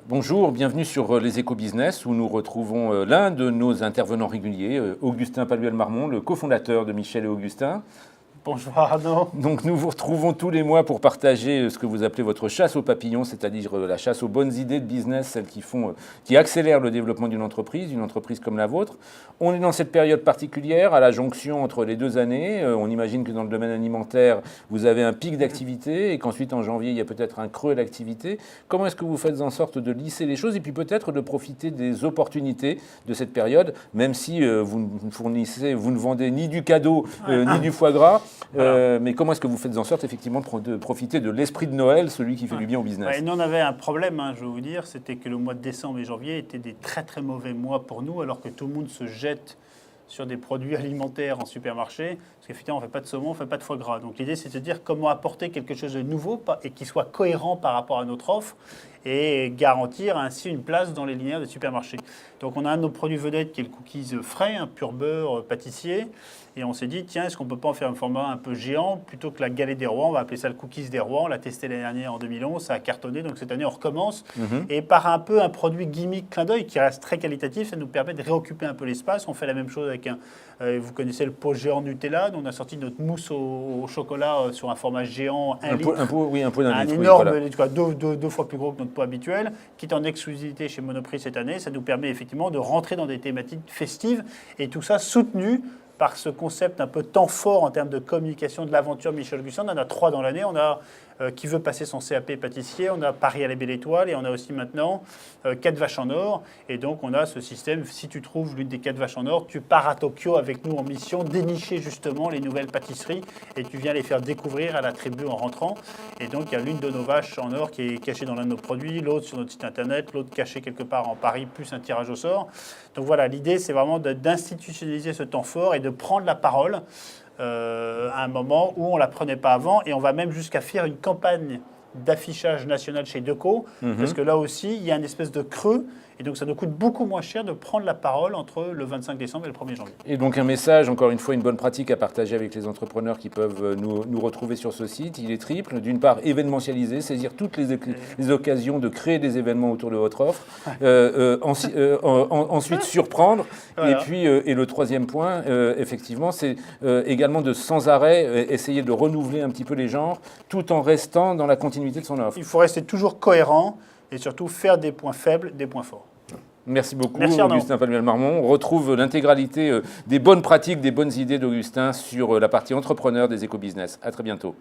Bonjour, bienvenue sur les Éco-Business où nous retrouvons l'un de nos intervenants réguliers, Augustin Palluel-Marmont, le cofondateur de Michel et Augustin. Bonjour Arnaud. Donc nous vous retrouvons tous les mois pour partager ce que vous appelez votre chasse aux papillons, c'est-à-dire la chasse aux bonnes idées de business, celles qui accélèrent le développement d'une entreprise comme la vôtre. On est dans cette période particulière, à la jonction entre les 2 années. On imagine que dans le domaine alimentaire, vous avez un pic d'activité et qu'ensuite en janvier, il y a peut-être un creux d'activité. Comment est-ce que vous faites en sorte de lisser les choses et puis peut-être de profiter des opportunités de cette période, même si vous ne vendez ni du cadeau ni du foie gras. Mais comment est-ce que vous faites en sorte effectivement de profiter de l'esprit de Noël, celui qui fait du bien au business? Nous on avait un problème, je vais vous dire, c'était que le mois de décembre et janvier étaient des très très mauvais mois pour nous, alors que tout le monde se jette sur des produits alimentaires en supermarché, parce qu'effectivement on ne fait pas de saumon, on ne fait pas de foie gras. Donc l'idée c'est de se dire comment apporter quelque chose de nouveau et qui soit cohérent par rapport à notre offre et garantir ainsi une place dans les linéaires des supermarchés. Donc on a un de nos produits vedettes qui est le cookies frais, un pur beurre pâtissier, et on s'est dit tiens, est-ce qu'on ne peut pas en faire un format un peu géant plutôt que la galette des rois? On va appeler ça le cookies des rois. On l'a testé l'année dernière en 2011, ça a cartonné, donc cette année on recommence. Et par un peu un produit gimmick clin d'œil qui reste très qualitatif, ça nous permet de réoccuper un peu l'espace. On fait la même chose avec vous connaissez le pot géant Nutella, donc on a sorti notre mousse au chocolat sur un format géant, un litre. Un pot d'un litre. Énorme, oui, voilà. deux fois plus gros que notre pot habituel, qui est en exclusivité chez Monoprix cette année. Ça nous permet effectivement de rentrer dans des thématiques festives et tout ça soutenu par ce concept un peu temps fort en termes de communication de l'aventure Michel Augustin. On en a 3 dans l'année. On a qui veut passer son CAP pâtissier, on a Paris à la Belle Étoile et on a aussi maintenant 4 vaches en or. Et donc on a ce système, si tu trouves l'une des 4 vaches en or, tu pars à Tokyo avec nous en mission, dénicher justement les nouvelles pâtisseries et tu viens les faire découvrir à la tribu en rentrant. Et donc il y a l'une de nos vaches en or qui est cachée dans l'un de nos produits, l'autre sur notre site internet, l'autre cachée quelque part en Paris, plus un tirage au sort. Donc voilà, l'idée c'est vraiment d'institutionnaliser ce temps fort et de prendre la parole à un moment où on ne la prenait pas avant, et on va même jusqu'à faire une campagne d'affichage national chez Deco, parce que là aussi, il y a une espèce de creux, et donc ça nous coûte beaucoup moins cher de prendre la parole entre le 25 décembre et le 1er janvier. Et donc un message, encore une fois, une bonne pratique à partager avec les entrepreneurs qui peuvent nous retrouver sur ce site. Il est triple. D'une part, événementialiser, saisir toutes les occasions de créer des événements autour de votre offre. Ensuite, surprendre. Voilà. Et le troisième point, effectivement, c'est également de sans arrêt essayer de renouveler un petit peu les genres, tout en restant dans la continuité de son offre. Il faut rester toujours cohérent et surtout faire des points faibles, des points forts. Merci beaucoup, Augustin Palluel-Marmont. On retrouve l'intégralité des bonnes pratiques, des bonnes idées d'Augustin sur la partie entrepreneur des Éco-Business. À très bientôt.